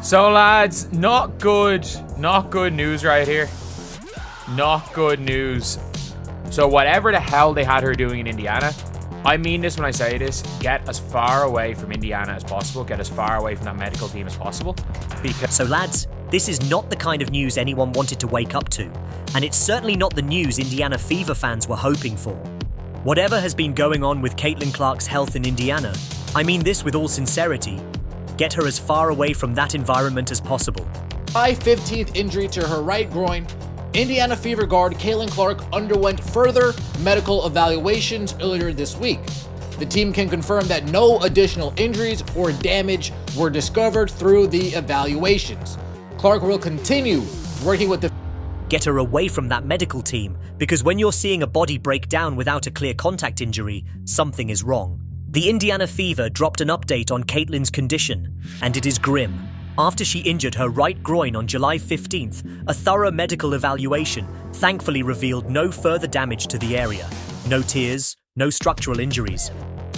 So lads, not good news right here. Not good news. So whatever the hell they had her doing in Indiana, I mean this when I say this, get as far away from Indiana as possible, get as far away from that medical team as possible. So lads, this is not the kind of news anyone wanted to wake up to, and it's certainly not the news Indiana Fever fans were hoping for. Whatever has been going on with Caitlin Clark's health in Indiana, I mean this with all sincerity, get her as far away from that environment as possible. July 15th injury to her right groin, Indiana Fever guard Caitlin Clark underwent further medical evaluations earlier this week. The team can confirm that no additional injuries or damage were discovered through the evaluations. Clark will continue working with the Get her away from that medical team, because when you're seeing a body break down without a clear contact injury, something is wrong. The Indiana Fever dropped an update on Caitlin's condition, and it is grim. After she injured her right groin on July 15th, a thorough medical evaluation thankfully revealed no further damage to the area. No tears, no structural injuries.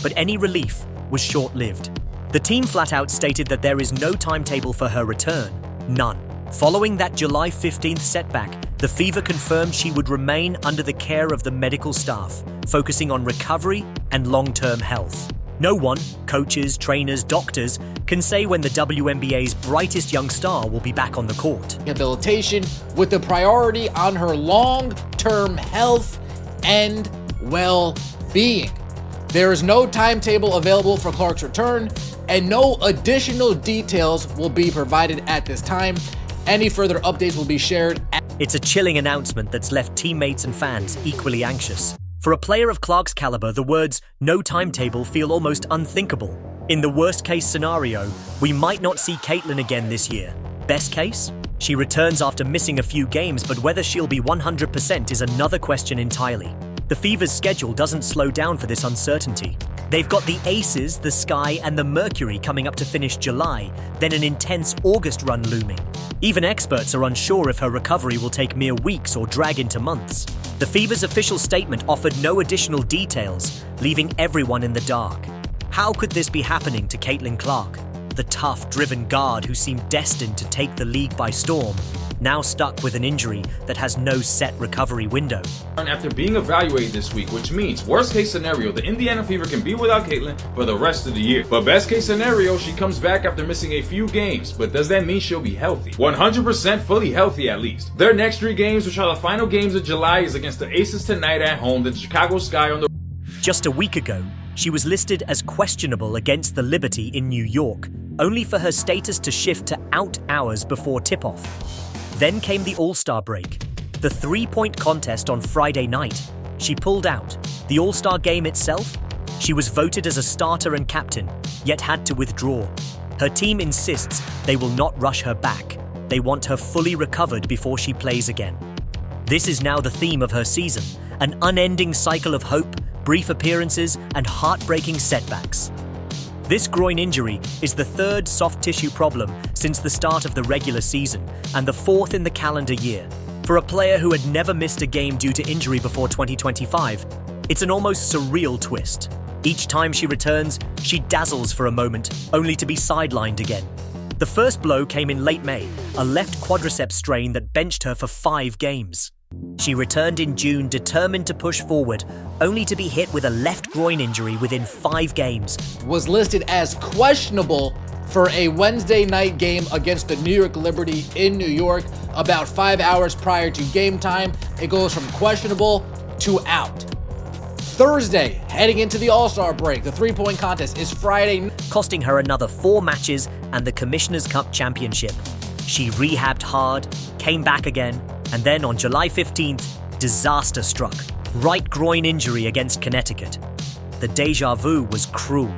But any relief was short-lived. The team flat out stated that there is no timetable for her return. None. Following that July 15th setback, the Fever confirmed she would remain under the care of the medical staff, focusing on recovery and long-term health. No one, coaches, trainers, doctors, can say when the WNBA's brightest young star will be back on the court. Rehabilitation with the priority on her long-term health and well-being. There is no timetable available for Clark's return, and no additional details will be provided at this time. Any further updates will be shared. It's a chilling announcement that's left teammates and fans equally anxious. For a player of Clark's caliber, the words "no timetable" feel almost unthinkable. In the worst-case scenario, we might not see Caitlin again this year. Best case? She returns after missing a few games, but whether she'll be 100% is another question entirely. The Fever's schedule doesn't slow down for this uncertainty. They've got the Aces, the Sky, and the Mercury coming up to finish July, then an intense August run looming. Even experts are unsure if her recovery will take mere weeks or drag into months. The Fever's official statement offered no additional details, leaving everyone in the dark. How could this be happening to Caitlin Clark, the tough, driven guard who seemed destined to take the league by storm, now stuck with an injury that has no set recovery window? After being evaluated this week, which means worst case scenario, the Indiana Fever can be without Caitlin for the rest of the year. But best case scenario, she comes back after missing a few games. But does that mean she'll be healthy? 100% fully healthy at least. Their next 3 games, which are the final games of July, is against the Aces tonight at home, then Chicago Sky on the... Just a week ago, she was listed as questionable against the Liberty in New York, only for her status to shift to out hours before tip-off. Then came the All-Star break. The 3-point contest on Friday night. She pulled out. The All-Star game itself? She was voted as a starter and captain, yet had to withdraw. Her team insists they will not rush her back. They want her fully recovered before she plays again. This is now the theme of her season, an unending cycle of hope, brief appearances, and heartbreaking setbacks. This groin injury is the 3rd soft tissue problem since the start of the regular season, and the 4th in the calendar year. For a player who had never missed a game due to injury before 2025, it's an almost surreal twist. Each time she returns, she dazzles for a moment, only to be sidelined again. The first blow came in late May, a left quadriceps strain that benched her for 5 games. She returned in June determined to push forward, only to be hit with a left groin injury within 5 games. Was listed as questionable for a Wednesday night game against the New York Liberty in New York about 5 hours prior to game time. It goes from questionable to out. Thursday, heading into the All-Star break, the 3-point contest is Friday, costing her another 4 matches and the Commissioner's Cup championship. She rehabbed hard, came back again, and then on July 15th, disaster struck. Right groin injury against Connecticut. The deja vu was cruel.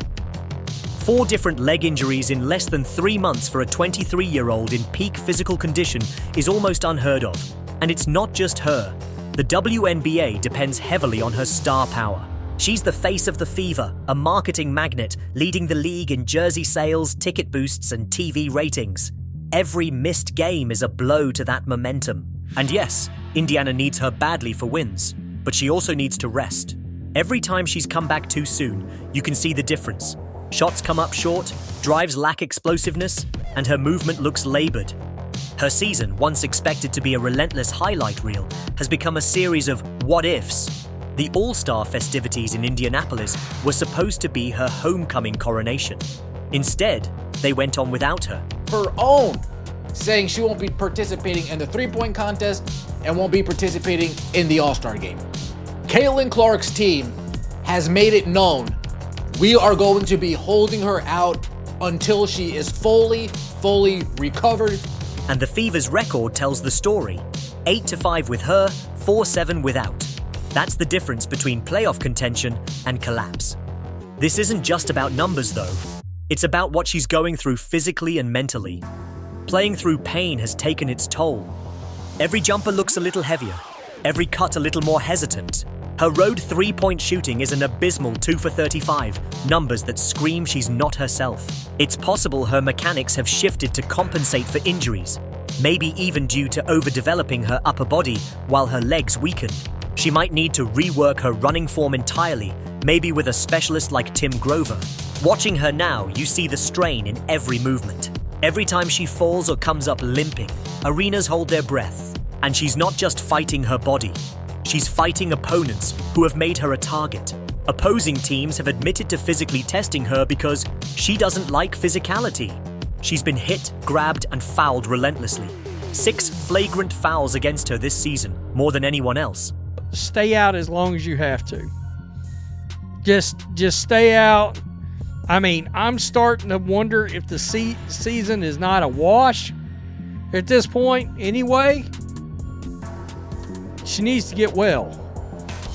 4 different leg injuries in less than 3 months for a 23-year-old in peak physical condition is almost unheard of. And it's not just her. The WNBA depends heavily on her star power. She's the face of the Fever, a marketing magnet, leading the league in jersey sales, ticket boosts, and TV ratings. Every missed game is a blow to that momentum. And yes, Indiana needs her badly for wins, but she also needs to rest. Every time she's come back too soon, you can see the difference. Shots come up short, drives lack explosiveness, and her movement looks labored. Her season, once expected to be a relentless highlight reel, has become a series of what-ifs. The All-Star festivities in Indianapolis were supposed to be her homecoming coronation. Instead, they went on without her. Her own, saying she won't be participating in the three-point contest and won't be participating in the All-Star game. Caitlin Clark's team has made it known we are going to be holding her out until she is fully recovered. And the Fever's record tells the story. 8-5 with her, 4-7 without. That's the difference between playoff contention and collapse. This isn't just about numbers though. It's about what she's going through physically and mentally. Playing through pain has taken its toll. Every jumper looks a little heavier, every cut a little more hesitant. Her road three-point shooting is an abysmal 2 for 35, numbers that scream she's not herself. It's possible her mechanics have shifted to compensate for injuries, maybe even due to overdeveloping her upper body while her legs weaken. She might need to rework her running form entirely, maybe with a specialist like Tim Grover. Watching her now, you see the strain in every movement. Every time she falls or comes up limping, arenas hold their breath. And she's not just fighting her body. She's fighting opponents who have made her a target. Opposing teams have admitted to physically testing her because she doesn't like physicality. She's been hit, grabbed, and fouled relentlessly. 6 flagrant fouls against her this season, more than anyone else. Stay out as long as you have to. Just stay out. I mean, I'm starting to wonder if the season is not a wash at this point anyway. She needs to get well.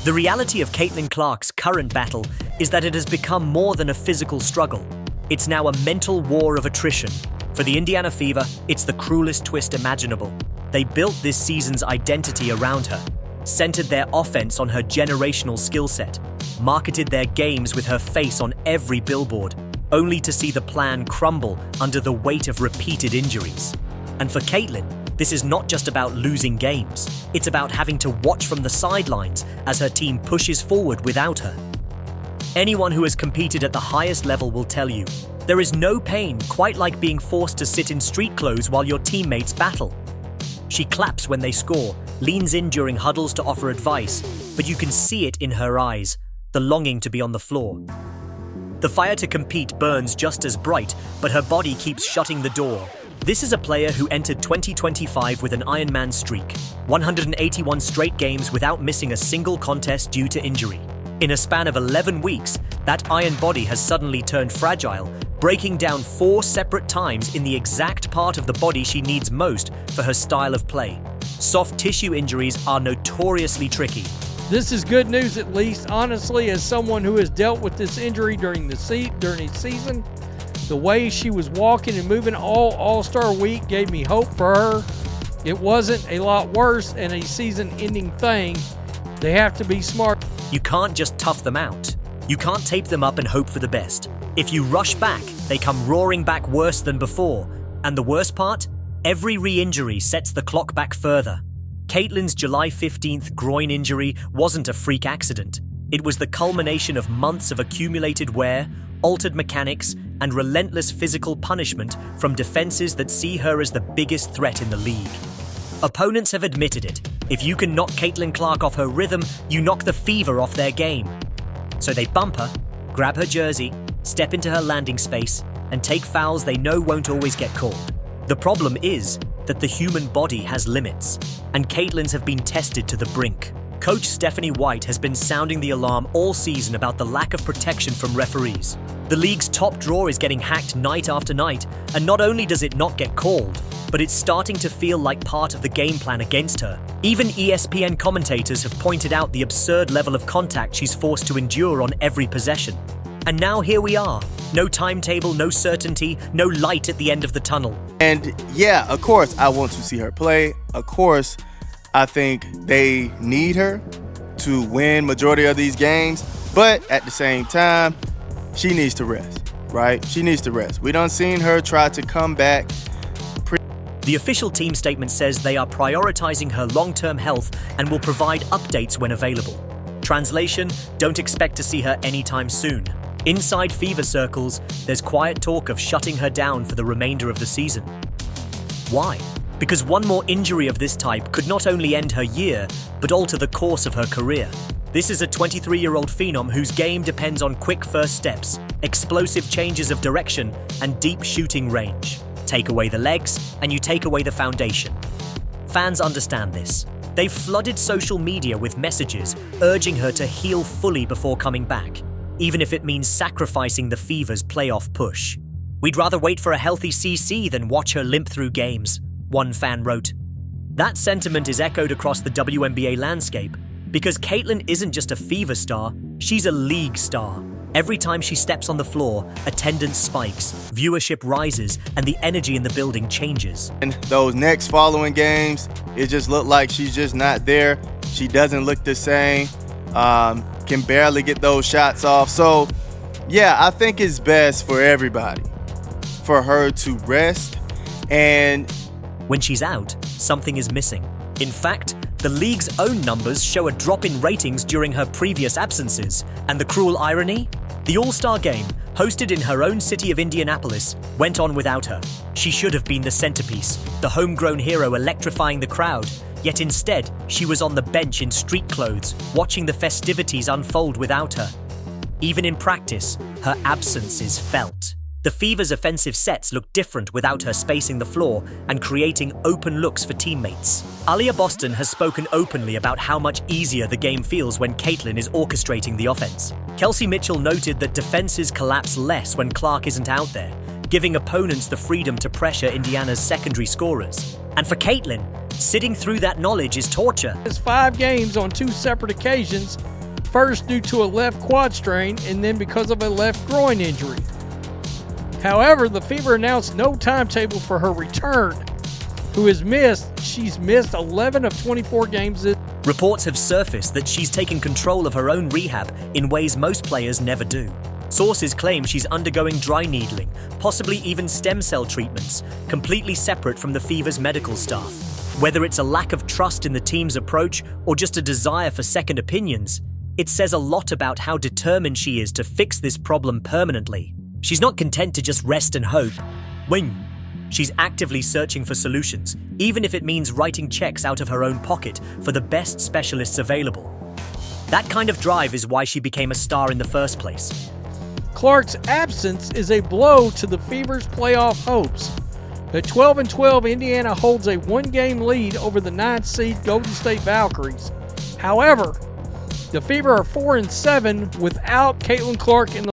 The reality of Caitlin Clark's current battle is that it has become more than a physical struggle. It's now a mental war of attrition. For the Indiana Fever, it's the cruelest twist imaginable. They built this season's identity around her, centered their offense on her generational skill set, marketed their games with her face on every billboard, only to see the plan crumble under the weight of repeated injuries. And for Caitlin, this is not just about losing games. It's about having to watch from the sidelines as her team pushes forward without her. Anyone who has competed at the highest level will tell you, there is no pain quite like being forced to sit in street clothes while your teammates battle. She claps when they score, leans in during huddles to offer advice, but you can see it in her eyes, the longing to be on the floor. The fire to compete burns just as bright, but her body keeps shutting the door. This is a player who entered 2025 with an Ironman streak, 181 straight games without missing a single contest due to injury. In a span of 11 weeks, that iron body has suddenly turned fragile, breaking down 4 separate times in the exact part of the body she needs most for her style of play. Soft tissue injuries are notoriously tricky. This is good news, at least. Honestly, as someone who has dealt with this injury during the season, the way she was walking and moving all All-Star week gave me hope for her. It wasn't a lot worse and a season-ending thing. They have to be smart. You can't just tough them out. You can't tape them up and hope for the best. If you rush back, they come roaring back worse than before. And the worst part? Every re-injury sets the clock back further. Caitlin's July 15th groin injury wasn't a freak accident. It was the culmination of months of accumulated wear, altered mechanics, and relentless physical punishment from defenses that see her as the biggest threat in the league. Opponents have admitted it. If you can knock Caitlin Clark off her rhythm, you knock the Fever off their game. So they bump her, grab her jersey, step into her landing space, and take fouls they know won't always get called. The problem is that the human body has limits, and Caitlin's have been tested to the brink. Coach Stephanie White has been sounding the alarm all season about the lack of protection from referees. The league's top draw is getting hacked night after night, and not only does it not get called, but it's starting to feel like part of the game plan against her. Even ESPN commentators have pointed out the absurd level of contact she's forced to endure on every possession. And now here we are. No timetable, no certainty, no light at the end of the tunnel. And yeah, of course, I want to see her play. Of course, I think they need her to win majority of these games. But at the same time, she needs to rest, right? She needs to rest. We done seen her try to come back. The official team statement says they are prioritizing her long-term health and will provide updates when available. Translation, don't expect to see her anytime soon. Inside Fever circles, there's quiet talk of shutting her down for the remainder of the season. Why? Because one more injury of this type could not only end her year, but alter the course of her career. This is a 23-year-old phenom whose game depends on quick first steps, explosive changes of direction, and deep shooting range. Take away the legs, and you take away the foundation. Fans understand this. They've flooded social media with messages urging her to heal fully before coming back, even if it means sacrificing the Fever's playoff push. "We'd rather wait for a healthy CC than watch her limp through games," one fan wrote. That sentiment is echoed across the WNBA landscape, because Caitlin isn't just a Fever star, she's a league star. Every time she steps on the floor, attendance spikes, viewership rises, and the energy in the building changes. And those next following games, it just looked like she's just not there. She doesn't look the same, can barely get those shots off. So, yeah, I think it's best for everybody for her to rest. And when she's out, something is missing. In fact, the league's own numbers show a drop in ratings during her previous absences. And the cruel irony? The All-Star Game, hosted in her own city of Indianapolis, went on without her. She should have been the centerpiece, the homegrown hero electrifying the crowd. Yet instead, she was on the bench in street clothes, watching the festivities unfold without her. Even in practice, her absence is felt. The Fever's offensive sets look different without her spacing the floor and creating open looks for teammates. Aaliyah Boston has spoken openly about how much easier the game feels when Caitlin is orchestrating the offense. Kelsey Mitchell noted that defenses collapse less when Clark isn't out there, giving opponents the freedom to pressure Indiana's secondary scorers. And for Caitlin, sitting through that knowledge is torture. It's 5 games on 2 separate occasions, first due to a left quad strain and then because of a left groin injury. However, the Fever announced no timetable for her return. She's missed 11 of 24 games. Reports have surfaced that she's taken control of her own rehab in ways most players never do. Sources claim she's undergoing dry needling, possibly even stem cell treatments, completely separate from the Fever's medical staff. Whether it's a lack of trust in the team's approach or just a desire for second opinions, it says a lot about how determined she is to fix this problem permanently. She's not content to just rest and hope. She's actively searching for solutions, even if it means writing checks out of her own pocket for the best specialists available. That kind of drive is why she became a star in the first place. Clark's absence is a blow to the Fever's playoff hopes. At 12-12, Indiana holds a 1-game lead over the 9th seed Golden State Valkyries. However, the Fever are 4-7 without Caitlin Clark in the